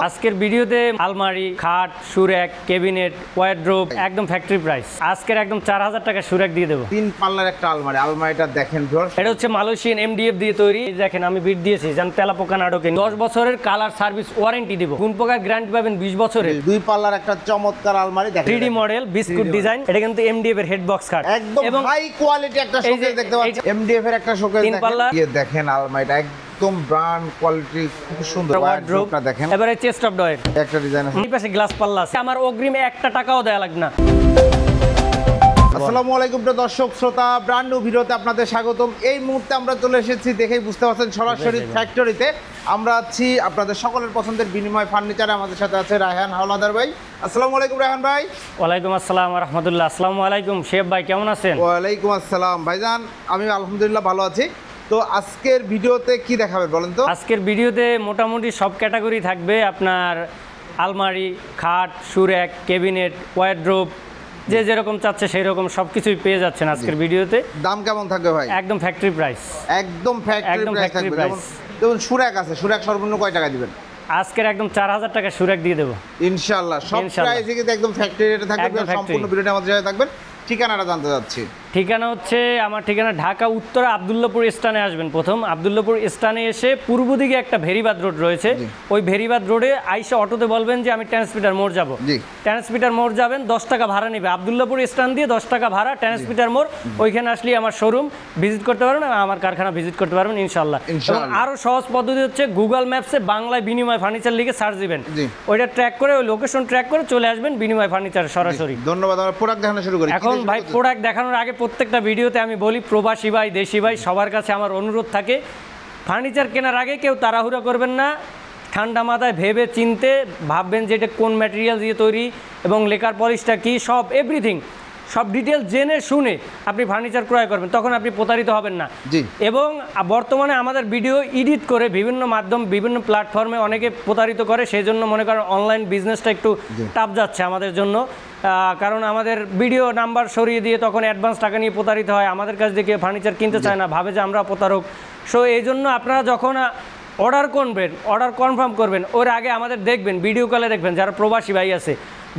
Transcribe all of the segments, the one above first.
আজকের ভিডিওতে আলমারি, খাট, সুরেক, ক্যাবিনেট, ওয়ারড্রোব একদম ফ্যাক্টরি প্রাইস। আজকের একদম 4000 টাকা সুরেক দিয়ে দেবো। 3 পাল্লার একটা আলমারি। আলমারিটা দেখেন ভিউয়ার্স, এটা হচ্ছে মালয়েশিয়ান MDF দিয়ে তৈরি। দেখেন আমি বিট দিয়েছি, যেন তেলাপোকা না ঢোকে। 10 বছরের কালার সার্ভিস ওয়ারেন্টি দিব। কোন প্রকার গ্যারান্টি পাবেন 20 বছরের। 2 পাল্লার একটা চমৎকার আলমারি দেখেন, 3D মডেল, বিস্কুট ডিজাইন। এটা কিন্তু MDF এর হেড বক্স খাট, একদম হাই কোয়ালিটি একটা শোকেস দেখতে পাচ্ছেন। MDF এর একটা শোকেস দেখেন, এই দেখেন আলমারিটা একদম ব্র্যান্ড কোয়ালিটি, খুব সুন্দর। ওয়ারড্রোবটা দেখেন, এবারে চেস্ট অফ ডয়ার একটা ডিজাইন আছে। এই পাশে গ্লাস পাল্লা আছে। আমার অগ্রিম 1 টাকাও দেয়া লাগবে না। আসসালামু আলাইকুম প্রিয় দর্শক শ্রোতা, ব্র্যান্ড নিউ ভিডিওতে আপনাদের স্বাগতম। এই মুহূর্তে আমরা চলে এসেছি, দেখেই বুঝতে পারছেন, সরাসরি ফ্যাক্টরিতে। আমরা আছি আপনাদের সকলের পছন্দের বিনিময় ফার্নিচারে। আমাদের সাথে আছে রায়হান হাওলাদার ভাই। আসসালামু আলাইকুম রায়হান ভাই। ওয়ালাইকুম আসসালাম ওয়া রাহমাতুল্লাহ। আসসালামু আলাইকুম শেফ ভাই, কেমন আছেন? ওয়ালাইকুম আসসালাম ভাইজান, আমি আলহামদুলিল্লাহ ভালো আছি। তো আজকের ভিডিওতে কি দেখাবেন বলেন তো? আজকের ভিডিওতে মোটামুটি সব ক্যাটাগরি থাকবে। আপনার আলমারি, খাট, সুরেক, ক্যাবিনেট, ওয়ারড্রোব, যে যেরকম চাচ্ছে সেই রকম সবকিছুই পেয়ে যাচ্ছেন আজকের ভিডিওতে। দাম কেমন থাকবে ভাই? একদম ফ্যাক্টরি প্রাইস। একদম ফ্যাক্টরি প্রাইস থাকবে। যেমন সুরেক আছে, সুরেক সর্বনিম্ন কয় টাকা দিবেন? আজকের একদম 4000 টাকা সুরেক দিয়ে দেবো ইনশাআল্লাহ। সব প্রাইসে কিন্তু একদম ফ্যাক্টরি রেটে থাকবে। সম্পূর্ণ ভিডিওটা আমাদের সাথে থাকবেন। ঠিকানাটা জানতে চাচ্ছি। ঠিকানা হচ্ছে, আমার ঠিকানা ঢাকা উত্তরা আব্দুল্লাপুর স্থানে আসবেন। প্রথম আব্দুল্লাপুর স্থানে এসে পূর্ব দিকে একটা ভেরিবাদ রোড রয়েছে, ওই ভেরিবাদ রোডে আইসা অটোতে বলবেন যে আমি ট্রান্সমিটার মোড় যাবো। ট্রান্সমিটার মোড় যাবেন, 10 টাকা ভাড়া নেবে। আব্দুল্লাপুর স্থান দিয়ে 10 টাকা ভাড়া, ট্রান্সমিটার মোড়। ওইখানে আসলে আমার শোরুম ভিজিট করতে পারবেন, আমার কারখানা ভিজিট করতে পারবেন ইনশাল্লাহ। আরও সহজ পদ্ধতি হচ্ছে গুগল ম্যাপসে বাংলায় বিনিময় ফার্নিচার লিখে সার্চ দিবেন, ওইটা ট্র্যাক করে, ওই লোকেশন ট্র্যাক করে চলে আসবেন বিনিময় ফার্নিচার সরাসরি। ধন্যবাদ। আমরা প্রোডাক্ট দেখানো শুরু করি। এখন ভাই প্রোডাক্ট দেখানোর আগে প্রত্যেকটা ভিডিওতে আমি বলি, প্রবাসী ভাই, দেশি ভাই, সবার কাছে আমার অনুরোধ থাকে, ফার্নিচার কেনার আগে কেউ তাড়াহুড়া করবেন না। ঠান্ডা মাথায় ভেবে চিনতে ভাববেন যে এটা কোন ম্যাটেরিয়াল দিয়ে তৈরি এবং লেকার পলিশটা কী, সব এভরিথিং সব ডিটেল জেনে শুনে আপনি ফার্নিচার ক্রয় করবেন, তখন আপনি প্রতারিত হবেন না। এবং বর্তমানে আমাদের ভিডিও এডিট করে বিভিন্ন মাধ্যম, বিভিন্ন প্ল্যাটফর্মে অনেকে প্রতারিত করে, সেই জন্য মনে করেন অনলাইন বিজনেসটা একটু টাফ যাচ্ছে আমাদের জন্য। কারণ আমাদের ভিডিও নাম্বার সরিয়ে দিয়ে তখন অ্যাডভান্স টাকা নিয়ে প্রতারিত হয়, আমাদের কাছ থেকে ফার্নিচার কিনতে চায় না, ভাবে যে আমরা প্রতারক। সো এই জন্য আপনারা যখন অর্ডার করবেন, অর্ডার কনফার্ম করবেন, ওর আগে আমাদের দেখবেন, ভিডিও কলে দেখবেন যারা প্রবাসী ভাই আছে।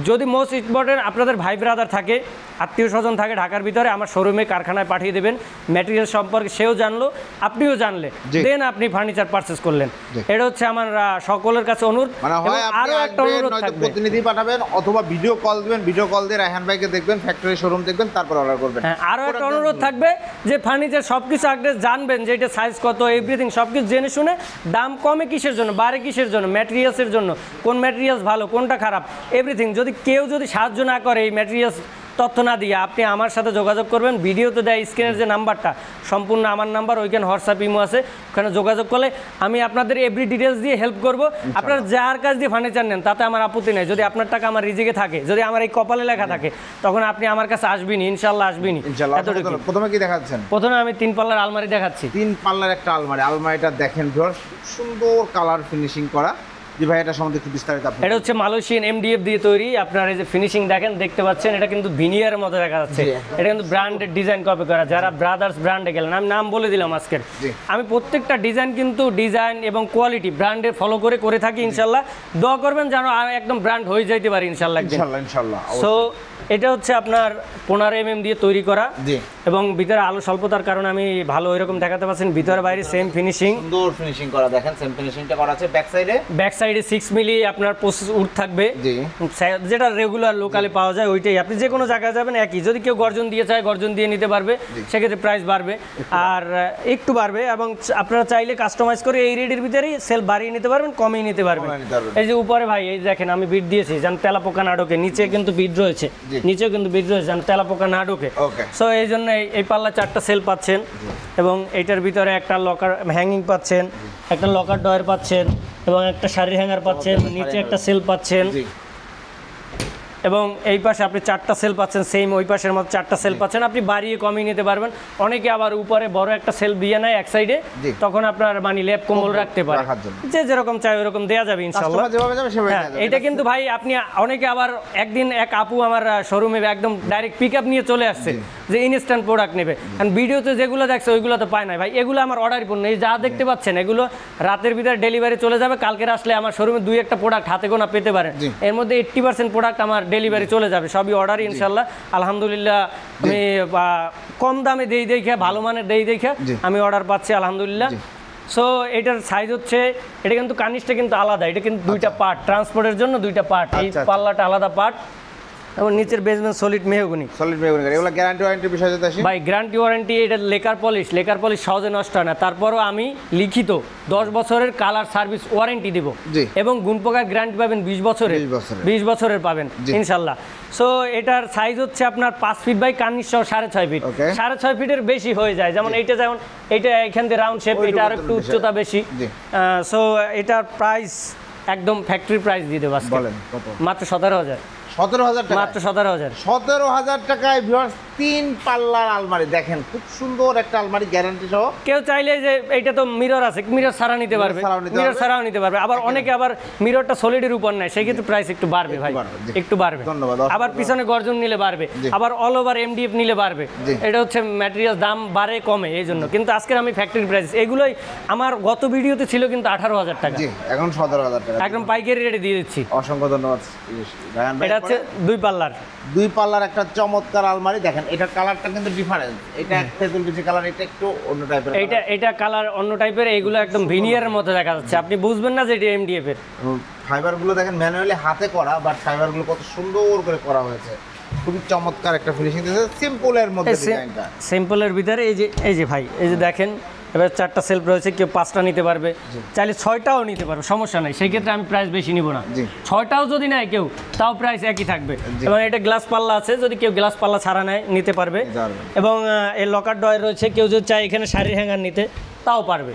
যদি মোস্ট ইম্পর্টেন্ট আপনাদের ভাই ব্রাদার থাকে, আত্মীয় স্বজন থাকে ঢাকার ভিতরে, আমার শোরুমে কারখানায় পাঠিয়ে দেবেন। ম্যাটেরিয়াল সম্পর্কে সেও জানলো, আপনিও জানলে, দেন আপনি ফার্নিচার পারচেস করলেন। এটা হচ্ছে আমার সকলের কাছে অনুরোধ। আরো একটা অনুরোধ থাকবে, প্রতিনিধি পাঠাবেন অথবা ভিডিও কল দিবেন, ভিডিও কল দিয়ে রায়হান ভাইকে দেখবেন, ফ্যাক্টরি শোরুম দেখবেন, তারপর অর্ডার করবেন। হ্যাঁ, আরো একটা অনুরোধ থাকবে যে ফার্নিচার সবকিছু আগে জানবেন, যে এটা সাইজ কত, এভরিথিং সবকিছু জেনে শুনে দাম কমে কিসের জন্য, বাড়ে কিসের জন্য, ম্যাটেরিয়ালসের জন্য, কোন ম্যাটেরিয়ালস ভালো, কোনটা খারাপ, এভরিথিং। যদি কেউ সাহায্য না করে এই ম্যাটেরিয়ালস তথ্য না দিয়ে, আপনি আমার সাথে যোগাযোগ করবেন। ভিডিওতে দেয় স্ক্রিনের যে নাম্বারটা সম্পূর্ণ আমার নাম্বার, ওইখানে হোয়াটসঅ্যাপ ইমো আছে, ওখানে যোগাযোগ করলে আমি আপনাদের এভরি ডিটেলস দিয়ে হেল্প করব। আপনার যার কাছ দিয়ে ফার্নিচার নেন তাতে আমার আপত্তি নেই, যদি আপনার টাকা আমার রিজিকে থাকে, যদি আমার এই কপালে লেখা থাকে, তখন আপনি আমার কাছে আসবেনই, ইনশাল্লাহ আসবেনই। প্রথমে কি দেখাচ্ছেন? প্রথমে আমি 3 পাল্লার আলমারি দেখাচ্ছি। 3 পাল্লার একটা আলমারি। আলমারিটা দেখেন ভিউয়ার্স, সুন্দর কালার ফিনিশিং করা। জি ভাই, এটা সম্বন্ধে একটু বিস্তারিত আপনি। এটা হচ্ছে মালয়েশিয়ান MDF দিয়ে তৈরি। আপনার এই যে ফিনিশিং দেখেন, দেখতে পাচ্ছেন, এটা কিন্তু ভিনিয়ারের মতো দেখা যাচ্ছে। এটা কিন্তু ব্র্যান্ডেড ডিজাইন কপি করা। যারা ব্রাদার্স ব্র্যান্ডে গেলেন, আমি নাম বলে দিলাম আজকের, আমি প্রত্যেকটা ডিজাইন কিন্তু ডিজাইন এবং কোয়ালিটি ব্র্যান্ডের ফলো করে থাকি। ইনশাল্লাহ দোয়া করবেন যেন একদম ব্র্যান্ড হয়ে যাইতে পারি ইনশাল্লাহ। ইনশাল্লাহ। সো এটা হচ্ছে আপনার 15 mm দিয়ে তৈরি করা, এবং ভিতরে আলো স্বল্পতার কারণে আমি ভালো এরকম দেখাতে পাচ্ছেন। ভিতরে বাইরে সেম ফিনিশিং, সুন্দর ফিনিশিং করা। দেখেন সেম ফিনিশিংটা করা আছে। ব্যাক সাইডে 6 মিলি আপনার প্রসেস উড থাকবে, যেটা রেগুলার লোকালে পাওয়া যায় ওইটাই। আপনি যে কোনো জায়গায় যাবেন একই। যদি কেউ গর্জন দিয়ে চায়, গর্জন দিয়ে নিতে পারবে, সেক্ষেত্রে প্রাইস বাড়বে, আর একটু বাড়বে। এবং আপনারা চাইলে কাস্টমাইজ করে এই রেটের ভিতরেই সেল বাড়িয়ে নিতে পারবেন, কমিয়ে নিতে পারবেন। এই যে উপরে ভাই, এই দেখেন আমি বিট দিয়েছি যেন তেলাপোকা না ঢোকে। নিচে কিন্তু বিট রয়েছে, নিচেও কিন্তু বিট রয়েছে যেন তেলাপোকা না ঢোকে। সো এই জন্য এই পাল্লা 4টা সেল পাচ্ছেন, এবং এইটার ভিতরে একটা লকার হ্যাঙ্গিং পাচ্ছেন, একটা লকার ডয়ার পাচ্ছেন, এবং একটা শাড়ির হ্যাঙ্গার পাচ্ছেন, নিচে একটা সেল পাচ্ছেন, এবং এই পাশে আপনি 4টা সেল পাচ্ছেন, সেম ওই পাশের মতো 4টা সেল পাচ্ছেন। আপনি বাড়িয়ে কমিয়ে নিতে পারবেন। অনেকে আবার উপরে বড় একটা সেল দিয়ে নেয় এক সাইডে, তখন আপনার মানে ল্যাপ কম্বল রাখতে পারে, যে যেরকম চাই ওরকম দেওয়া যাবে ইনশাআল্লাহ। এটা কিন্তু ভাই আপনি অনেকে আবার একদিন এক আপু আমার শোরুমে একদম ডাইরেক্ট পিকআপ নিয়ে চলে আসছে, যে ইনস্ট্যান্ট প্রোডাক্ট নেবে, কারণ ভিডিওতে যেগুলো দেখছে ওইগুলো তো পায় না ভাই, এগুলো আমার অর্ডারই পণ্য। এই যা দেখতে পাচ্ছেন এগুলো রাতের ভিতরে ডেলিভারি চলে যাবে, কালকের আসলে আমার শোরুমে 2-1টা প্রোডাক্ট হাতে গোনা পেতে পারেন, এর মধ্যে 80% প্রোডাক্ট আমার ডেলিভারি চলে যাবে, সবই অর্ডারই ইনশাল্লাহ। আলহামদুলিল্লাহ আমি কম দামে দেই দেখে, ভালো মানের দেই দেখে আমি অর্ডার পাচ্ছি আলহামদুলিল্লাহ। সো এটার সাইজ হচ্ছে, এটা কিন্তু কার্নিশটা কিন্তু আলাদা, এটা কিন্তু দুইটা পার্ট, ট্রান্সপোর্টের জন্য দুইটা পার্ট, এই পাল্লাটা আলাদা পার্ট এবং নিচের বেসমেন্ট সলিড মেহগনি। এগুলো গ্যারান্টি ওয়ারেন্টির বিষয় যেটা আসে ভাই গ্যারান্টি ওয়ারেন্টি, এটা লেকার পলিশ সহজে নষ্ট হয় না, তারপরও আমি লিখিত 10 বছরের কালার সার্ভিস ওয়ারেন্টি দেব এবং গুণপোকার গ্যারান্টি পাবেন 20 বছরের পাবেন ইনশাল্লাহ। সো এটার সাইজ হচ্ছে আপনার 5 ফিট বাই কার্নিশ সহ 6.5 ফিট, 6.5 ফিটের বেশি হয়ে যায়, যেমন এইটা এখান থেকে রাউন্ড শেপ, এটা আর একটু উচ্চতা বেশি। সো এটার প্রাইস একদম ফ্যাক্টরি প্রাইস দিয়ে দেবো আজকে, মাত্র 17,000 মাত্র 17,000 টাকায় ভিউয়ার্স 3 পাল্লার আলমারি। দেখেন খুব সুন্দর একটা আলমারি, গ্যারান্টি সহ। কেউ চাইলে যে এটা তো মিরর আছে, মিরর ছাড়া নিতে পারবে, মিরর ছাড়াও নিতে পারবে। আবার অনেকে আবার মিররটা সলিডের উপর নেয়, সেই ক্ষেত্রে প্রাইস একটু বাড়বে ভাই, একটু বাড়বে। আবার পিছনে গর্জন নিলে বাড়বে, আবার অল ওভার এমডিএফ নিলে বাড়বে। এটা হচ্ছে ম্যাটেরিয়াল দাম বাড়ে কমে এই জন্য, কিন্তু আজকের আমি ফ্যাক্টরি প্রাইস, এগুলোই আমার গত ভিডিওতে ছিল কিন্তু 18,000 টাকা, এখন 17,000 টাকা একদম পাইকারি রেটে দিয়ে দিচ্ছি। অসংখ্য ধন্যবাদ। এটা হচ্ছে 2 পাল্লার একটা চমৎকার আলমারি। দেখেন এটার কালারটা কিন্তু ডিফারেন্ট, এটা তেঁতুল বিচি কালার, এটা একটু অন্য টাইপের, এটা কালার অন্য টাইপের, এইগুলো একদম ভিনিয়ারের মতো দেখা যাচ্ছে, আপনি বুঝবেন না যে এটা এমডিএফ এর। ফাইবারগুলো দেখেন ম্যানুয়ালি হাতে করা, বাট ফাইবারগুলো কত সুন্দর করে করা হয়েছে, খুবই চমৎকার একটা ফিনিশিং দিয়েছে, সিম্পলের মধ্যে ডিজাইনটা, সিম্পলের ভিতরে। এই যে ভাই, এই যে দেখেন এবার 4টা সেলফ রয়েছে, কেউ 5টা নিতে পারবে, চাইলে 6টাও নিতে পারবে, সমস্যা নাই, সেই ক্ষেত্রে আমি প্রাইস বেশি নিব না। 6টাও যদি নেয় কেউ, তাও প্রাইস একই থাকবে। এবং এটা গ্লাস পাল্লা আছে, যদি কেউ গ্লাস পাল্লা ছাড়া নেয় নিতে পারবে। এবং এই লকার ডয়ার রয়েছে, কেউ যদি চায় এখানে শাড়ির হ্যাঙ্গার নিতে তাও পারবে।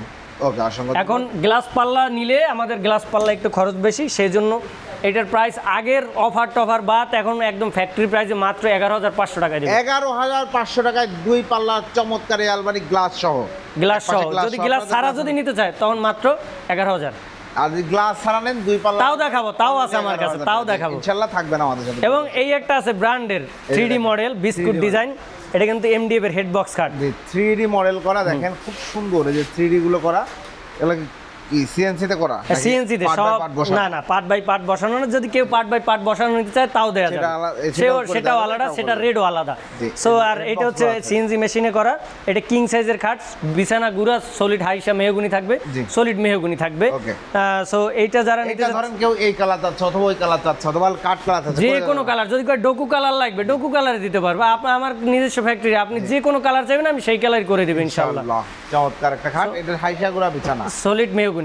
এখন গ্লাস পাল্লা নিলে আমাদের গ্লাস পাল্লা একটু খরচ বেশি, সেই জন্য এটার প্রাইস আগের অফার টফার বাদ এখন একদম ফ্যাক্টরি প্রাইসে মাত্র 11,500 টাকায় দেব। 11,500 টাকায় 2 পাল্লার চমৎকার এই আলমারি, গ্লাস সহ। যদি গ্লাস ছাড়া যদি নিতে চায় তখন মাত্র 11,000। আর যদি গ্লাস ছাড়া নেন 2 পাল্লা, তাও দেখাবো, তাও আছে আমার কাছে, তাও দেখাবো ইনশাআল্লাহ, থাকবে না আমাদের সাথে। এবং এই একটা আছে ব্র্যান্ডের 3D মডেল বিস্কুট ডিজাইন, এটা কিন্তু এমডিএফ এর head box cut, 3D model করা। দেখেন খুব সুন্দর, এই যে 3D গুলো করা, এগুলো সিএনসি তে করা, সিএনসি তে সব, না পার্ট বাই পার্ট বসানো না, যদি কেউ পার্ট বাই পার্ট বসানো নিতে চায় তাও দেয়া যাবে, সেটাও আলাদা, সেটা রেডও আলাদা। সো আর এটা হচ্ছে সিএনসি মেশিনে করা, এটা কিং সাইজের খাট, বিছানা গুড়া সলিড হাইসা মেহগুনি থাকবে, সলিড মেহগুনি থাকবে। সো এইটা যারা নিতে ধরেন কেউ এই কালার চাচ্ছে অথবা ওই কালার চাচ্ছে অথবা কাট কালার চাচ্ছে, যে কোনো কালার, যদি কেউ ডোকু কালার লাগবে ডোকু কালারে দিতে পারবে, আমার নিজস্ব ফ্যাক্টরি, আপনি যে কোনো কালার চাইবেন আমি সেই কালার করে দেব ইনশাআল্লাহ। চমৎকার একটা খাট, এটা হাইসা গুড়া বিছানা, সলিড মেহগুনি,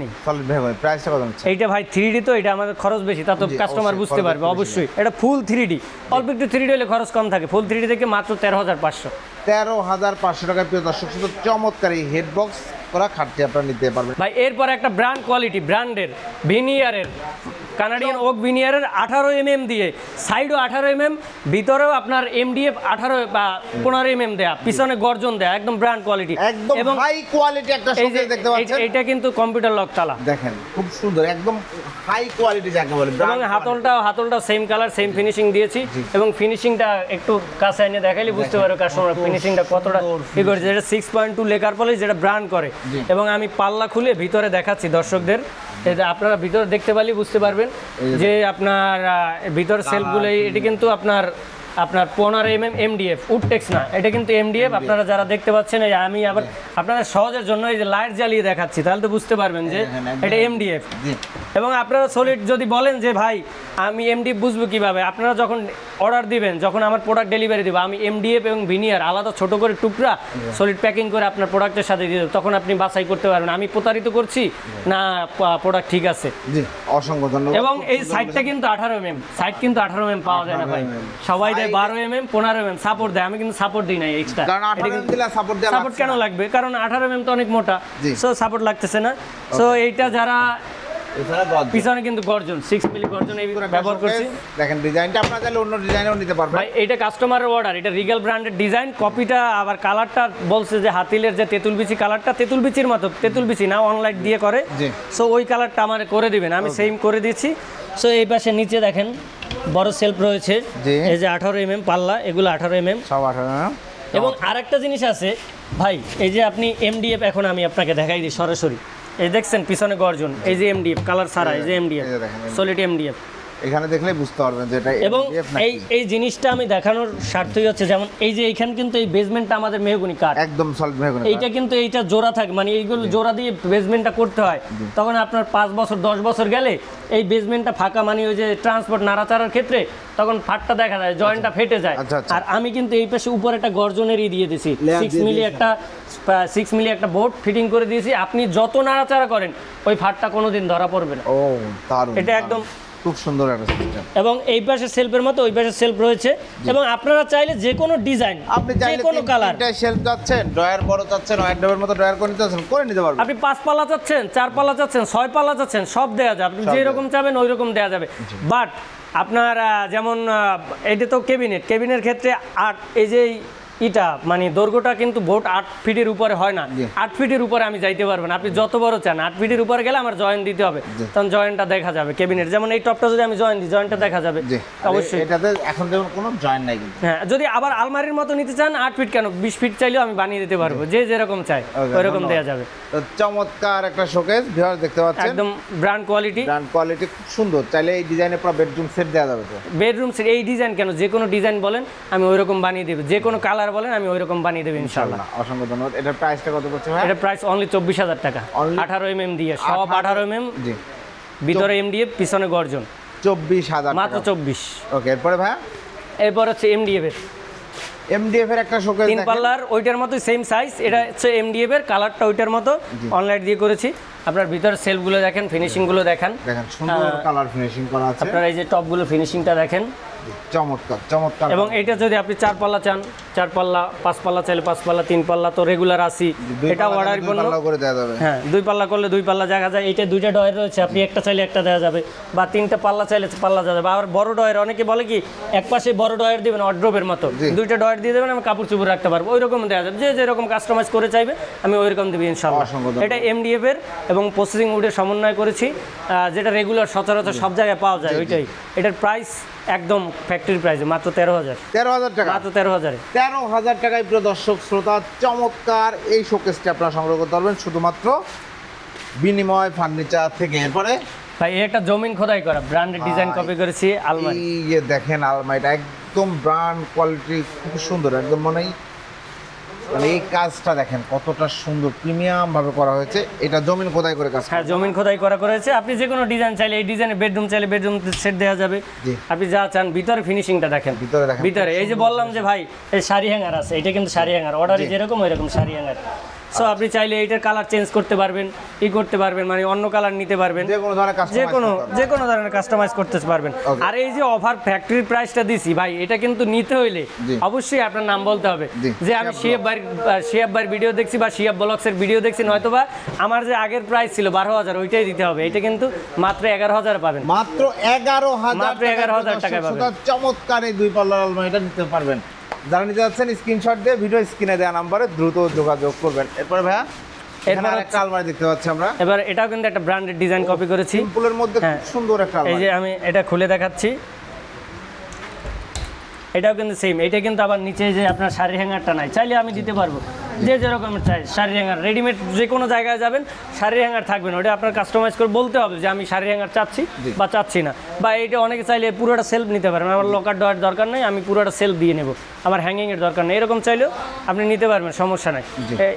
প্রাইসটা কত হচ্ছে? এইটা ভাই 3D তো, এটা আমাদের খরচ বেশি, তা তো কাস্টমার বুঝতে পারবে অবশ্যই। এটা ফুল 3D, অল্প একটু 3D হলে খরচ কম থাকে, ফুল 3D থেকে মাত্র 13,500 টাকায়। প্রিয় দর্শক, শুধু চমৎকার এই হেড বক্স করা খাটটি আপনারা নিতে পারবেন ভাই। এরপর একটা ব্র্যান্ড কোয়ালিটি, ব্র্যান্ডের ভিনিয়ারের, কানাডিয়ান ওক ভিনিয়ারের 18 mm দিয়ে, সাইডও 18 mm, ভিতরেও আপনার এমডিএফ 18 বা 15 mm দেয়া, পিছনে গর্জন দেয়া, একদম ব্র্যান্ড কোয়ালিটি, একদম হাই কোয়ালিটি একটা শোকেস দেখতে পাচ্ছেন। এটা কিন্তু কম্পিউটার লক তালা, দেখেন খুব সুন্দর, একদম হাই কোয়ালিটি যাকে বলে। এবং হাতলটাও সেম কালার, সেম ফিনিশিং দিয়েছি, এবং ফিনিশিংটা একটু কাছে এনে দেখাইলে বুঝতে পারবে কাস্টমার ফিনিশিংটা কতটা ই করেছে। এটা 6.2 লেকার পলিশ, যেটা ব্র্যান্ড করে। এবং আমি পাল্লা খুলে ভিতরে দেখাচ্ছি দর্শকদের, আপনারা ভিতরে দেখতে পারলে বুঝতে পারবেন যে আপনার ভিতর সেলফগুলো, এটি কিন্তু আপনার 15 mm এমডিএফ, উডটেক্স না, এটা কিন্তু এমডিএফ। আপনারা যারা দেখতে পাচ্ছেন, আমি আবার আপনাদের সহজের জন্য এই যে লাইট জ্বালিয়ে দেখাচ্ছি, তাহলে তো বুঝতে পারবেন যে এটা এমডিএফ। এবং আপনারা সলিড যদি বলেন যে ভাই আমি এমডিএফ বুঝবো কিভাবে, আপনারা যখন অর্ডার দিবেন, যখন আমার প্রোডাক্ট ডেলিভারি দেবো, আমি এমডিএফ এবং ভিনিয়ার আলাদা ছোট করে টুকরা সলিড প্যাকিং করে আপনার প্রোডাক্টের সাথে দিয়ে দেবো, তখন আপনি বাছাই করতে পারবেন আমি প্রতারিত করছি না প্রোডাক্ট ঠিক আছে। অসংখ্য ধন্যবাদ। এবং এই সাইডটা কিন্তু 18 mm, সাইড কিন্তু 18 mm পাওয়া যায় না ভাই, সবাই দেয় 12 mm 15 mm সাপোর্ট দেয়, আমি কিন্তু সাপোর্ট দিই না এক্সট্রা। সাপোর্ট কেন লাগবে? কারণ 18 mm তো অনেক মোটা, সো সাপোর্ট লাগতেছে না। সো এইটা যারা পিছনে কিন্তু গর্জন 6 মিলি গর্জন এই ব্যবহার করছি। দেখেন ডিজাইনটা আপনারা চাইলে অন্য ডিজাইনও নিতে পারবেন ভাই, এটা কাস্টমারের অর্ডার, এটা রিগাল ব্র্যান্ডের ডিজাইন, কপিটা আবার কালারটা বলছে যে হাতিলের যে তেঁতুল বিচি কালারটা, তেঁতুল বিচির মতো, তেঁতুল বিচি না অনলাইট দিয়ে করে, সো ওই কালারটা আমার করে দিবেন, আমি সেম করে দিচ্ছি। সো এই পাশে নিচে দেখেন বড় সেলফ রয়েছে, এই যে 18 mm পাল্লা, এগুলো 18 mm সব 18 mm। এবং আরেকটা জিনিস আছে ভাই, এই যে আপনি এমডিএফ, এখন আমি আপনাকে দেখাই দিই সরাসরি, এই দেখছেন পিছনে গর্জন, এই যে এমডিএফ কালার ছাড়া, এই যে এমডিএফ সলিড এমডিএফ, এখানে দেখলে বুঝতে পারবেন যে এটা এবং MDF নাকি। এই জিনিসটা আমি দেখানোর স্বার্থই হচ্ছে, যেমন এই যে এইখানে কিন্তু এই বেসমেন্টটা আমাদের মেহগনি কাঠ, একদম সলিড মেহগনি এইটা কিন্তু এইটা জোড়া থাকে, মানে এইগুলো জোড়া দিয়ে বেসমেন্টটা করতে হয়, তখন আপনার 5 বছর 10 বছর গেলে এই বেসমেন্টটা ফাঁকা, মানে ওই যে ট্রান্সপোর্ট নাড়াচাড়ার ক্ষেত্রে তখন ফাটটা দেখা যায়, জয়েন্টটা ফেটে যায়। আর আমি কিন্তু এই পাশে উপরে একটা গর্জনেরই দিয়ে দিছি, 6 মিলি একটা বোর্ড ফিটিং করে দিয়েছি, আপনি যত নাড়াচাড়া করেন ওই ফাটটা কোনোদিন ধরা পড়বে না। ও দারুণ, এটা একদম খুব সুন্দর একটা সিস্টেম। এবং এই পাশে সেলফের মতো ওই পাশে সেলফ রয়েছে, এবং আপনারা চাইলে যে কোনো ডিজাইন, আপনি যে চাইলে কোনো কালার, তিনটা শেলফ চাচ্ছেন, ড্রয়ার বড় চাচ্ছেন, ওয়াইড ডোরের মতো ড্রয়ার করে নিতে চাচ্ছেন, করে নিতে পারবেন। আপনি 5 পাল্লা চাচ্ছেন, 4 পাল্লা চাচ্ছেন, 6 পাল্লা চাচ্ছেন, সব দেওয়া যাবে, আপনি যে রকম চাবেন ওই রকম দেওয়া যাবে। বাট আপনার যেমন এটা তো কেবিনের ক্ষেত্রে 8, এই যে ইটা মানে দৈর্ঘ্যটা কিন্তু বোট 8 ফিটের উপরে হয় না, 8 ফিটের উপরে আমি যাইতে পারবো না। আপনি যত বড় চান 8 ফিটের উপরে গেলে আমার জয়েন্ট দিতে হবে, তখন জয়েন্টটা দেখা যাবে কেবিনের। যেমন এই টপটা যদি আমি জয়েন্ট দিই, জয়েন্টটা দেখা যাবে অবশ্যই। এটাতে এখন যেমন কোনো জয়েন্ট নাই কিন্তু। হ্যাঁ, যদি আবার আলমারির মতো নিতে চান 8 ফিট কেন 20 ফিট চাইলেও আমি বানিয়ে দিতে পারবো, যে যেরকম চাই ওইরকম দেওয়া যাবে। তো চমৎকার একটা শোকেস ভিউয়ার দেখতে পাচ্ছেন, একদম ব্র্যান্ড কোয়ালিটি, খুব সুন্দর। চাইলে এই ডিজাইনে পুরো বেডরুম সেট দেওয়া যাবে। তো বেডরুম সেট এই ডিজাইন কেন, যে কোনো ডিজাইন বলেন আমি ওইরকম বানিয়ে দেব, যে কোনো কালার বলেন আমি ওইরকম বানিয়ে দেব ইনশাআল্লাহ। অসংখ্য ধন্যবাদ। এটার প্রাইসটা কত পড়ছে ভাই? এটা প্রাইস অনলি 24,000 টাকা, 18 mm দিয়ে, সব 18 mm, জি, ভিতরে এমডিএফ, পিছনে গর্জন, 24,000 মাত্র 24। ওকে, এরপরে ভাই এরপর হচ্ছে এমডিএফ এর একটা শোকেস 3 পাল্লার, ওইটার মতো সেম সাইজ, এটা হচ্ছে এমডিএফ এর, কালারটা ওইটার মতো অনলাইন দিয়ে করেছি। আপনার ভিতরে সেলফগুলো দেখেন, ফিনিশিংগুলো দেখেন, সুন্দর কালার ফিনিশিং করা আছে। আপনার এই যে টপগুলো ফিনিশিংটা দেখেন, চমৎকার। এবং এটা যদি আপনি 4 পাল্লা চান 4 পাল্লা, 5 পাল্লা চাইলে 5 পাল্লা, 3 পাল্লা তো রেগুলার আসি, এটা অর্ডার করলে করে দেওয়া যাবে। হ্যাঁ, 2 পাল্লা করলে 2 পাল্লা জায়গা যায়। এটা 2টা ডয়ার রয়েছে, আপনি একটা চাইলে একটা দেওয়া যাবে, বা 3টা পাল্লা চাইলে পাল্লা দেওয়া যাবে। আবার বড় ডয়ার, অনেকে বলে কি এক পাশে বড় ডয়ার দিবেন ওয়ার্ড্রোবের মতো, 2টা ডয়ার দিয়ে দেবেন, আমি কাপড় চোপড় রাখতে পারবো, ওই রকম দেওয়া যাবে, যে যেরকম কাস্টমাইজ করে চাইবে আমি ওই রকম দেবো ইনশাআল্লাহ। এটা এমডিএফ এর এবং প্রসেসিং উডের সমন্বয় করেছি, যেটা রেগুলার সচরাচর সব জায়গায় পাওয়া যায় ওইটাই। এটার প্রাইস একদম ফ্যাক্টরি প্রাইস, মাত্র 13,000 টাকা, মাত্র 13,000 টাকায়। প্রিয় দর্শক শ্রোতা, চমৎকার এই শোকেসটি আপনারা সংগ্রহ করতে পারবেন শুধুমাত্র বিনিময় ফার্নিচার থেকে। এরপরে ভাই একটা জমিন খোদাই করা ব্র্যান্ডের ডিজাইন কপি করেছি আলমারি, এই যে দেখেন আলমারিটা একদম ব্র্যান্ড কোয়ালিটি, খুব সুন্দর, একদম মানে এই কাজটা দেখেন কতটা সুন্দর প্রিমিয়াম ভাবে করা হয়েছে। এটা জমিন খোদাই করে কাজ। হ্যাঁ, জমিন খোদাই করা করেছে। আপনি যে কোনো ডিজাইন চাইলে এই ডিজাইনে বেডরুম চাইলে বেডরুম সেট দেওয়া যাবে, আপনি যা চান। ভিতরে ফিনিশিংটা দেখেন, ভিতরে এই যে বললাম যে ভাই এই শাড়ি হ্যাঙ্গার আছে, এটা কিন্তু শাড়ি হ্যাঙ্গার, অর্ডারে যেরকম ওইরকম শাড়ি হ্যাঙ্গার। সো আপনি চাইলে এইটার কালার চেঞ্জ করতে পারবেন, করতে পারবেন, মানে অন্য কালার নিতে পারবেন, যে কোনো ধরনের কাস্টমাইজ করতে পারবেন। আর এই যে অফার ফ্যাক্টরি প্রাইসটা দিছি ভাই, এটা কিন্তু নিতে হইলে অবশ্যই আপনার নাম বলতে হবে, যে আমি শিয়াব ভাইয়ের ভিডিও দেখছি বা শিয়াব ব্লগসের ভিডিও দেখছি, নয়তোবা আমার যে আগের প্রাইস ছিল 12,000 ওইটাই দিতে হবে। এটা কিন্তু মাত্র 11,000 পাবেন, মাত্র 11,000 টাকা পাবেন। চমৎকার এই 2 পাল্লার আলমারিটা নিতে পারবেন। যারা নিতে যাচ্ছেন স্ক্রিনশট দিয়ে ভিডিও স্ক্রিনে দেওয়া নাম্বারে দ্রুত যোগাযোগ করবেন। এরপরে ভাইয়া এখানে একটা আলমারি দেখতে পাচ্ছি আমরা। এবার এটাও কিন্তু একটা ব্র্যান্ডেড ডিজাইন কপি করেছি, সিম্পলের মধ্যে খুব সুন্দর একটা আলমারি। এই যে আমি এটা খুলে দেখাচ্ছি, এটাও কিন্তু সেম। এটা কিন্তু আবার নিচে যে আপনার শাড়ি হ্যাঙ্গারটা নাই, চাইলে আমি দিতে পারবো, যে যেরকম চাই। শাড়ি হ্যাঙ্গার রেডিমেড যে কোনো জায়গায় যাবেন শাড়ি হ্যাঙ্গার থাকবে না, ওটা আপনার কাস্টমাইজ করে বলতে হবে যে আমি শাড়ি হ্যাঙ্গার চাচ্ছি বা চাচ্ছি না। বা এইটা অনেকে চাইলে পুরোটা সেলফ নিতে পারেন, আমার লকার ডয়ার দরকার নেই, আমি পুরোটা সেলফ দিয়ে নেব, আমার হ্যাঙ্গিংয়ের দরকার নেই, এরকম চাইলেও আপনি নিতে পারবেন, সমস্যা নাই।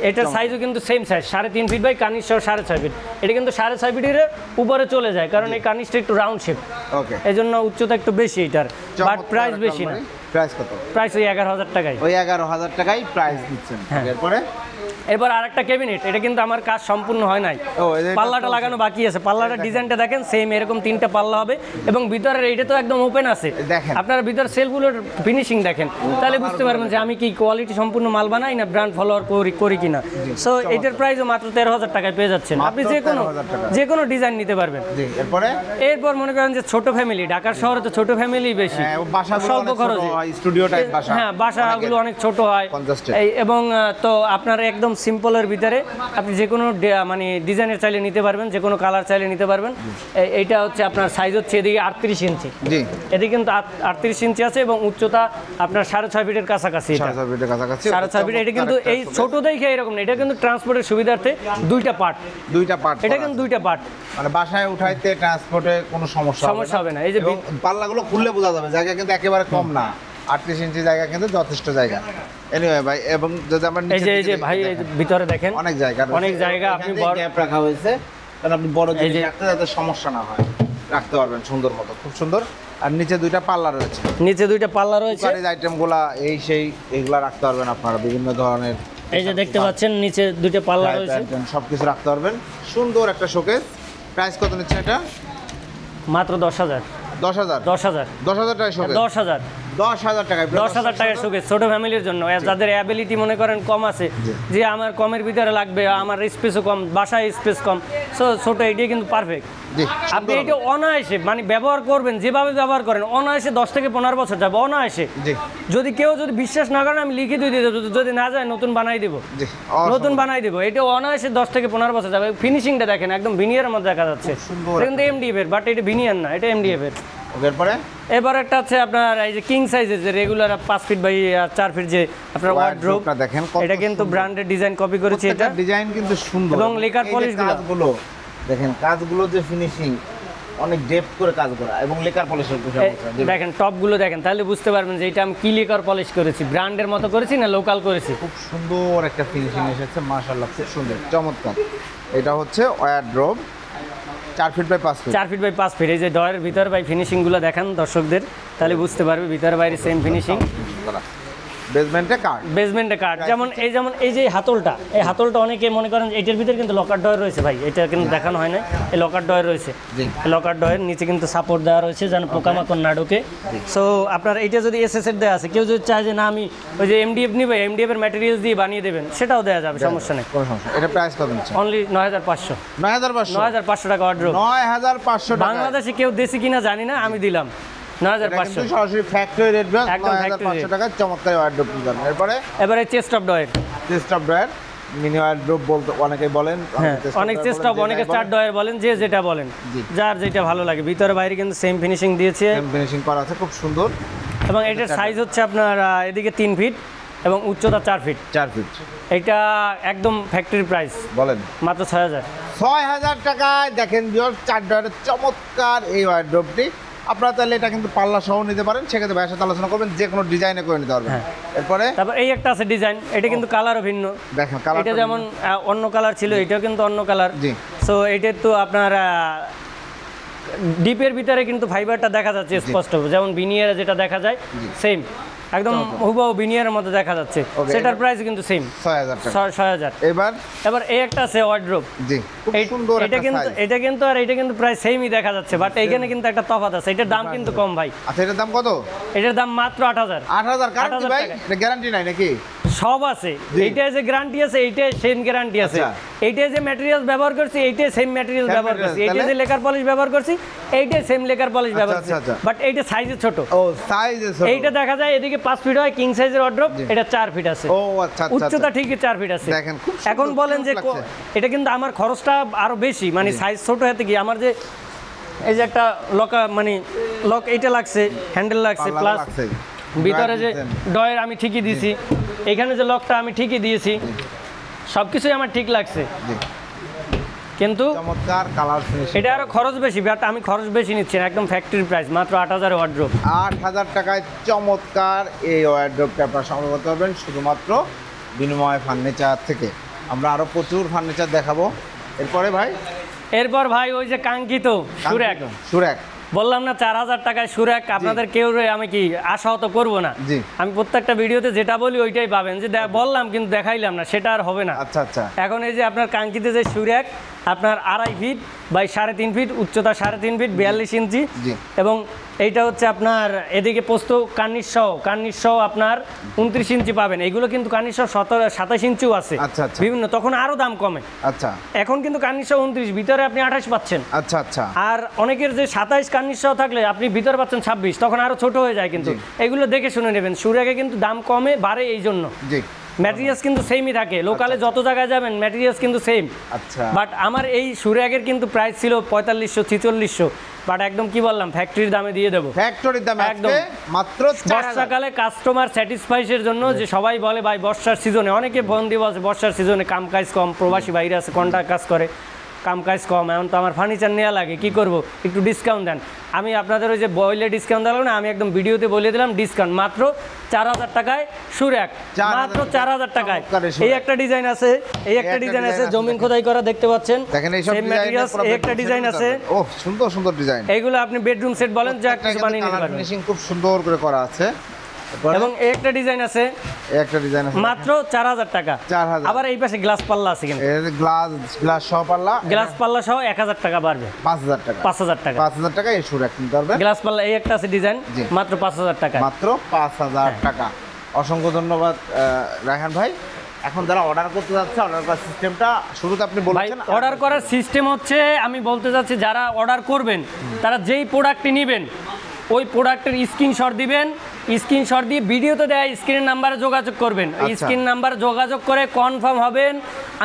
এটার সাইজও কিন্তু সেম সাইজ, 3.5 ফিট বাই কার্নিশ সহ 6.5 ফিট। এটা কিন্তু 6.5 ফিটের উপরে চলে যায়, কারণ এই কার্নিশটা একটু রাউন্ড শেপ, এই জন্য উচ্চতা একটু বেশি এটার, বাট প্রাইস বেশি না। প্রাইস কত? প্রাইস ওই 11,000 টাকায়, ওই 11,000 টাকায় প্রাইস দিচ্ছেন। এরপরে এবার আরেকটা ক্যাবিনেট, এটা কিন্তু আমার কাজ সম্পূর্ণ হয় নাই, পাল্লাটা লাগানো বাকি আছে। পাল্লাটার ডিজাইনটা দেখেন, সেম এরকম 3টা পাল্লা হবে, এবং ভিতরের এইটা তো একদম ওপেন আছে। আপনারা ভিতরে সেলগুলোর ফিনিশিং দেখেন, তাহলে বুঝতে পারবেন যে আমি কি কোয়ালিটি সম্পূর্ণ মাল বানাই না ব্র্যান্ড ফলোয়ার করি কিনা। সো এটার প্রাইসও মাত্র 13,000 টাকায় পেয়ে যাচ্ছেন, আপনি যে কোনো ডিজাইন নিতে পারবেন। এরপর মনে করেন যে ছোট ফ্যামিলি, ঢাকার শহরে তো ছোট ফ্যামিলি বেশি, স্বল্প খরচে, স্টুডিও টাইপ বাসা, হ্যাঁ বাসাগুলো অনেক ছোট হয়, এবং তো আপনার একদম একদম সিম্পলের ভিতরে আপনি যে কোনো মানে ডিজাইনের চাইলে নিতে পারবেন, যে কোনো কালার চাইলে নিতে পারবেন। এইটা হচ্ছে আপনার সাইজ হচ্ছে এদিকে 38 ইঞ্চি, জি এদিকে কিন্তু 38 ইঞ্চি আছে এবং উচ্চতা আপনার 6.5 ফিটের কাছাকাছি। 6.5 ফিটের কাছাকাছি, 6.5 ফিট। এটা কিন্তু এই ছোট দেখে এরকম না, এটা কিন্তু ট্রান্সপোর্টের সুবিধার্থে দুইটা পার্ট, এটা কিন্তু দুইটা পার্ট, মানে বাসায় উঠাইতে ট্রান্সপোর্টে কোনো সমস্যা হবে না। এই যে পাল্লাগুলো খুললে বোঝা যাবে, জায়গা কিন্তু একেবারে কম না, 38 ইঞ্চি জায়গা কিন্তু যথেষ্ট জায়গা। এনিওয়ে ভাই, এবং যদি আমরা এই যে ভাই ভিতরে দেখেন অনেক জায়গা আপনি বড় গ্যাপ রাখা হয়েছে, কারণ আপনি বড় জিনিস রাখতে যাতে সমস্যা না হয়, রাখতে পারবেন সুন্দর মতো, খুব সুন্দর। আর নিচে দুইটা পাল্লা রয়েছে, কুকারিজ আইটেমগুলা এই সেই এগুলা রাখতে পারবেন আপনারা, বিভিন্ন ধরনের। এই যে দেখতে পাচ্ছেন নিচে দুইটা পাল্লা রয়েছে, সবকিছু রাখতে পারবেন। সুন্দর একটা শোকেস। প্রাইস কত নিচ্ছে এটা? মাত্র 10,000 টাকা শোকেস। 10,000 টাকার শোকেস ছোট ফ্যামিলির জন্য, যাদের অ্যাবিলিটি মনে করেন কম আছে, যে আমার কমের ভিতরে লাগবে, আমার স্পেসও কম, বাসায় স্পেস কম, সো ছোট এটাই কিন্তু পারফেক্ট। আপনি এটা অনায়াসে মানে ব্যবহার করবেন, যেভাবে ব্যবহার করেন অনায়াসে 10 থেকে 15 বছর যাবে অনায়াসে। যদি কেউ বিশ্বাস না করেন আমি লিখে দিয়ে দেবো, যদি না যায় নতুন বানাই দেবো, এটা অনায়াসে 10 থেকে 15 বছর যাবে। ফিনিশিংটা দেখেন একদম ভিনিয়ারের মধ্যে দেখা যাচ্ছে, কিন্তু এমডিএফ এর, বাট এটা ভিনিয়ার না, এটা এমডিএফ এর। এবার একটা আছে আপনার এই যে কিং সাইজের, যে রেগুলার 5 ফিট বাই 4 ফিট যে আপনার ওয়ার্ড্রোব, দেখেন এটা কিন্তু ব্র্যান্ডের ডিজাইন কপি করেছে, এটা ডিজাইন কিন্তু সুন্দর, এবং লেকার পলিশগুলো দেখেন, কাজগুলো যে ফিনিশিং অনেক ডেপথ করে কাজ করা, এবং লেকার পলিশের দেখেন টপগুলো দেখেন, তাহলে বুঝতে পারবেন যে এটা আমি কি লেকার পলিশ করেছি, ব্র্যান্ডের মতো করেছি না লোকাল করেছি। খুব সুন্দর একটা ফিনিশিং এসেছে, মাশাআল্লাহ, খুব সুন্দর, চমৎকার। এটা হচ্ছে wardrobe 4 feet by 5 feet, 4 feet by 5 feet. এই যে ডয়ের ভিতর বাই ফিনিশিংগুলো দেখান দর্শকদের, তাহলে বুঝতে পারবে ভিতর বাইরে সেম ফিনিশিং। বেসমেন্টে কাট, যেমন এই যে হাতলটা, এই হাতলটা অনেকে মনে করেন এটার ভিতরে কিন্তু লকার ডয়ার রয়েছে ভাই, এটা কিন্তু দেখানো হয় না, এই লকার ডয়ার রয়েছে, লকার ডয়ের নিচে কিন্তু সাপোর্ট দেওয়া রয়েছে যেন পোকামাকড় না ঢোকে। সো আপনার এইটা যদি এসএসএর দেওয়া আছে, কেউ যদি চায় যে না আমি ওই যে এমডিএফ নিবে, এমডিএফ এর ম্যাটেরিয়ালস দিয়ে বানিয়ে দেবেন, সেটাও দেওয়া যাবে, সমস্যা নেই। এটা প্রাইস কত নিচ্ছে? অনলি 9,500 টাকা ওয়ার্ড্রোব। 9,500 টাকা। বাংলাদেশে কেউ দেশি কিনা জানি না, আমি দিলাম 9,500, সরাসরি ফ্যাক্টরি রেট, 9,500 টাকা, চমৎকার ওয়ার্ড্রোব। এবারে chest of drawer, mini wardrobe বলতে অনেকে বলেন, অনেক চেস্ট অফ, অনেকে চার ডয়ার বলেন, যে যেটা বলেন, যার যেটা ভালো লাগে। ভিতরে বাইরে কিন্তু সেম ফিনিশিং দিয়েছে, ফিনিশিং করা আছে, খুব সুন্দর। এবং এটার সাইজ হচ্ছে আপনার এদিকে 3 ফিট এবং উচ্চতা 4 ফিট। এটা একদম ফ্যাক্টরি প্রাইস, বলেন মাত্র 6,000 টাকায়। দেখেন ভিউয়ার, 4 ডয়ারের চমৎকার এই ওয়ার্ড্রোবটি। আপনারা তাহলে এটা কিন্তু পাল্লা সহ নিতে পারেন, সেক্ষেত্রে ভাইয়ের সাথে আলোচনা করবেন, যে কোনো ডিজাইনে করে নিতে পারবেন। এরপরে তারপর এই একটা আছে ডিজাইন, এটা কিন্তু কালারও ভিন্ন। দেখেন এটা যেমন অন্য কালার ছিল, এটাও কিন্তু অন্য কালার। সো এটার তো আপনার ডিপের ভিতরে কিন্তু ফাইবারটা দেখা যাচ্ছে স্পষ্ট, যেমন ভিনিয়ারে যেটা দেখা যায় সেম, একদম হুবহু ভিনিয়ারের মধ্যে দেখা যাচ্ছে। সেটার প্রাইস কিন্তু সেম, 6,000। এবার এই একটা আছে ওয়ার্ড্রোব, এটা কিন্তু প্রায় সেমই দেখা যাচ্ছে, বাট এইখানে কিন্তু একটা তফাৎ আছে, এটার দাম কিন্তু কম ভাই। আচ্ছা, এটার দাম কত? এটার দাম মাত্র 8,000। ভাই, এটা গ্যারান্টি নাই নাকি? সব আছে, এইটাই যে গ্যারান্টি আছে, এইটাই সেম গ্যারান্টি আছে। এইটাই যে ম্যাটেরিয়াল ব্যবহার করছি, এইটাই সেম ম্যাটেরিয়াল ব্যবহার করছি। এইটাই যে লেকার পলিশ ব্যবহার করছি, এইটাই সেম লেকার পলিশ ব্যবহার করছি, বাট এইটা সাইজে ছোট। এইটা দেখা যায় এদিকে 5 ফিট হয়, কিং সাইজের ওয়ার্ড্রোব, এটা 4 ফিট আছে। উচ্চতা ঠিকই 4 ফিট আছে। এখন বলেন যে এটা কিন্তু আমার খরচটা আরো বেশি, মানে সাইজ ছোট হতে কি আমার যে এই যে একটা লক এইটা লাগছে, হ্যান্ডেল লাগছে, প্লাস ভিতরে যে ডয়ের আমি ঠিকই দিয়েছি, এখানে যে লকটা আমি ঠিকই দিয়েছি, সবকিছুই আমার ঠিক লাগছে, কিন্তু এটা আরো খরচ বেশি, বাট আমি খরচ বেশি নিচ্ছি না, একদম ফ্যাক্টরি প্রাইস, মাত্র 8,000 ওয়ার্ড্রোব। 8,000 টাকায় চমৎকার এই ওয়ার্ড্রোবটা আপনারা সংগ্রহ করতে পারবেন শুধুমাত্র বিনিময় ফার্নিচার থেকে। আমরা আরো প্রচুর ফার্নিচার দেখাবো। এরপর ভাই ওই যে কাঙ্ক্ষিত সুরেক বললাম না, 4,000 টাকায় সুরেক। আপনাদের কেউ আমি কি আশাহত করব না, আমি প্রত্যেকটা ভিডিওতে যেটা বলি ওইটাই পাবেন, যে বললাম কিন্তু দেখাইলাম না, সেটা আর হবে না। আচ্ছা, এখন এই যে আপনার কাঙ্ক্ষিত যে সুরেক, আপনার 2.5 ফিট বাই 3.5 ফিট, উচ্চতা 3.5 ফিট, 42 ইঞ্চি, এবং এইটা হচ্ছে আপনার এদিকে পোস্ত কার্নিশ সহ আপনার 29 ইঞ্চি পাবেন। এগুলো কিন্তু কার্নিশ সহ 27 ইঞ্চিও আছে বিভিন্ন, তখন আরো দাম কমে। এখন কিন্তু কার্নিশ সহ 29, ভিতরে আপনি 28 পাচ্ছেন। আর অনেকের যে 27 কার্নিশ সহ থাকলে আপনি ভিতরে পাচ্ছেন 26, তখন আরো ছোট হয়ে যায়। কিন্তু এগুলো দেখে শুনে নেবেন, সুরেকে কিন্তু দাম কমে বাড়ে এই জন্য। ম্যাটেরিয়ালস কিন্তু সেমই থাকে, লোকালে যত জায়গায় যাবেন ম্যাটেরিয়ালস কিন্তু সেম। আচ্ছা, বাট আমার এই সুরাগের কিন্তু প্রাইস ছিল 4500 4600, বাট একদম কি বললাম ফ্যাক্টরির দামে দিয়ে দেবো, ফ্যাক্টরির দামে একদম। মাত্র 4000। বর্ষাকালে কাস্টমার স্যাটিসফাইসের জন্য, যে সবাই বলে ভাই বর্ষার সিজনে, অনেকে ফোন দিয়ে বলছে বর্ষার সিজনে কাম কাজ কম, প্রবাসী বাইরে আছে কন্ট্রাক্ট কাজ করে, কাম কাজ কম, এখন তো আমার ফার্নিচার নেওয়া লাগে, কি করব, একটু ডিসকাউন্ট দেন। আমি আপনাদের ওই যে বইলে ডিসকাউন্ট দিলাম না, আমি একদম ভিডিওতে বলে দিলাম ডিসকাউন্ট মাত্র 4000 টাকায় সুরাক, মাত্র 4000 টাকায়। এই একটা ডিজাইন আছে, এই একটা ডিজাইন আছে জমিন খোদাই করা, দেখতে পাচ্ছেন দেখেন এই সব ম্যাটেরিয়ালস। এই একটা ডিজাইন আছে, ও সুন্দর সুন্দর ডিজাইন, এইগুলো আপনি বেডরুম সেট বলেন যা কিছু বানিয়ে নিতে পারবেন, ফিনিশিং খুব সুন্দর করে করা আছে। এবং এই একটা ডিজাইন আছে, এই একটা ডিজাইন আছে মাত্র 4000 টাকা। 4000। আবার এই পাশে গ্লাস পাল্লা আছে, কিন্তু এর গ্লাস সহ পাল্লা, গ্লাস পাল্লা সহ 1000 টাকা বাড়বে, 5000 টাকা, 5000 টাকা 5000 টাকা এই সুরাক কিনতে পারবেন। গ্লাস পাল্লা এই একটা আছে ডিজাইন, মাত্র 5000 টাকা, মাত্র 5000 টাকা। অসংখ্য ধন্যবাদ রায়হান ভাই। এখন যারা অর্ডার করতে যাচ্ছে, অর্ডার করার সিস্টেমটা শুরুতে আপনি ভাই বলেছেন। অর্ডার করার সিস্টেম হচ্ছে, আমি বলতে চাচ্ছি যারা অর্ডার করবেন তারা যেই প্রোডাক্টটি নেবেন ওই প্রোডাক্টের স্ক্রিনশট দিবেন, স্ক্রিনশট দিয়ে ভিডিওতে দেয় স্ক্রিন নাম্বারে যোগাযোগ করবেন, স্ক্রিন নাম্বারে যোগাযোগ করে কনফার্ম হবেন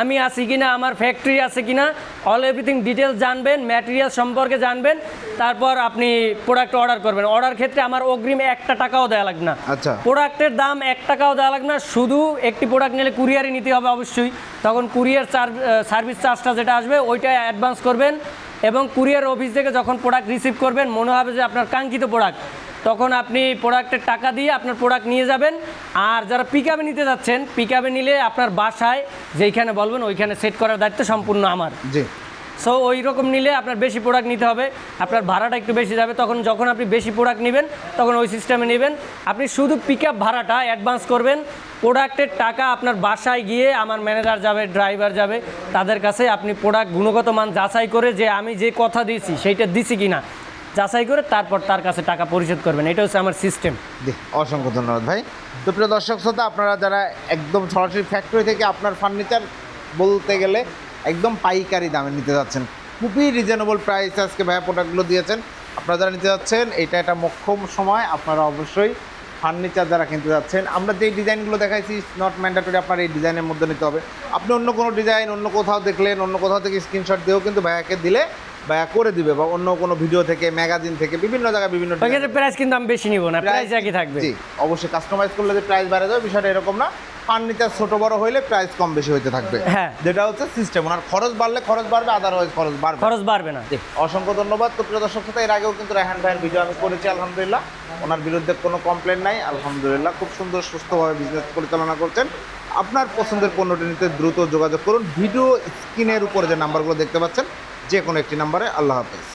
আমি আছি কিনা, আমার ফ্যাক্টরি আছে কিনা, অল এভরিথিং ডিটেলস জানবেন, ম্যাটেরিয়াল সম্পর্কে জানবেন, তারপর আপনি প্রোডাক্ট অর্ডার করবেন। অর্ডার ক্ষেত্রে আমার অগ্রিম 1 টাকাও দেওয়া লাগবে না, আচ্ছা, প্রোডাক্টের দাম 1 টাকাও দেওয়া লাগবে না, শুধু একটি প্রোডাক্ট নিলে কুরিয়ারে নিতে হবে অবশ্যই, তখন কুরিয়ার সার্ভিস চার্জটা যেটা আসবে ওইটা অ্যাডভান্স করবেন, এবং কুরিয়ার অফিস থেকে যখন প্রোডাক্ট রিসিভ করবেন মনে হবে যে আপনার কাঙ্ক্ষিত প্রোডাক্ট, তখন আপনি প্রোডাক্টের টাকা দিয়ে আপনার প্রোডাক্ট নিয়ে যাবেন। আর যারা পিকআপে নিতে যাচ্ছেন, পিকআপে নিলে আপনার বাসায় যেইখানে বলবেন ওইখানে সেট করার দায়িত্ব সম্পূর্ণ আমার। জি। সো ওই রকম নিলে আপনার বেশি প্রোডাক্ট নিতে হবে, আপনার ভাড়াটা একটু বেশি যাবে, তখন যখন আপনি বেশি প্রোডাক্ট নেবেন তখন ওই সিস্টেমে নেবেন। আপনি শুধু পিকআপ ভাড়াটা অ্যাডভান্স করবেন, প্রোডাক্টের টাকা আপনার বাসায় গিয়ে আমার ম্যানেজার যাবে, ড্রাইভার যাবে, তাদের কাছে আপনি প্রোডাক্ট গুণগত মান যাচাই করে যে আমি যে কথা দিয়েছি সেইটা দিছি কিনা যাচাই করে তারপর তার কাছে টাকা পরিশোধ করবেন, এটা হচ্ছে আমার সিস্টেম। অসংখ্য ধন্যবাদ ভাই। তো প্রিয় দর্শক শ্রোতা, আপনারা যারা একদম সরাসরি ফ্যাক্টরি থেকে আপনার ফার্নিচার বলতে গেলে একদম পাইকারি দামে নিতে যাচ্ছেন, খুবই রিজনেবল প্রাইস আজকে ভাইয়া প্রোডাক্টগুলো দিয়েছেন। আপনারা যারা নিতে যাচ্ছেন, এটা একটা মোক্ষম সময়, আপনারা অবশ্যই ফার্নিচার যারা কিনতে যাচ্ছেন, আমরা যেই ডিজাইনগুলো দেখাইছি নট ম্যান্ডেটরি আপনার এই ডিজাইনের মধ্যে নিতে হবে। আপনি অন্য কোনো ডিজাইন অন্য কোথাও দেখলেন, অন্য কোথাও থেকে স্ক্রিনশট দিয়েও কিন্তু ভাইয়াকে দিলে ভাইয়া করে দিবে, বা অন্য কোনো ভিডিও থেকে, ম্যাগাজিন থেকে, বিভিন্ন জায়গায় বিভিন্ন প্রাইস কিন্তু আমি বেশি নিব না, প্রাইস একই থাকবে। জি, অবশ্যই কাস্টমাইজ করলে যে প্রাইস বাড়ে যাবে বিষয়টা এরকম না, ফার্নিচার ছোট বড় হইলে প্রাইস কম বেশি হইতে থাকবে, হ্যাঁ, যেটা হচ্ছে সিস্টেম। ওনার খরচ বাড়লে খরচ বাড়বে, আদারওয়াইজ খরচ বাড়বে না। অসংখ্য ধন্যবাদ। তো প্রিয় দর্শক শ্রোতা, এর আগেও কিন্তু রায়হান ভাইয়ের ভিডিও আমি করেছি, আলহামদুলিল্লাহ ওনার বিরুদ্ধে কোনো কমপ্লেন নাই, আলহামদুলিল্লাহ খুব সুন্দর সুস্থভাবে বিজনেস পরিচালনা করছেন। আপনার পছন্দের পণ্যটি নিতে দ্রুত যোগাযোগ করুন ভিডিও স্ক্রিনের উপরে যে নাম্বারগুলো দেখতে পাচ্ছেন, যে কোনো একটি নাম্বারে। আল্লাহ হাফেজ।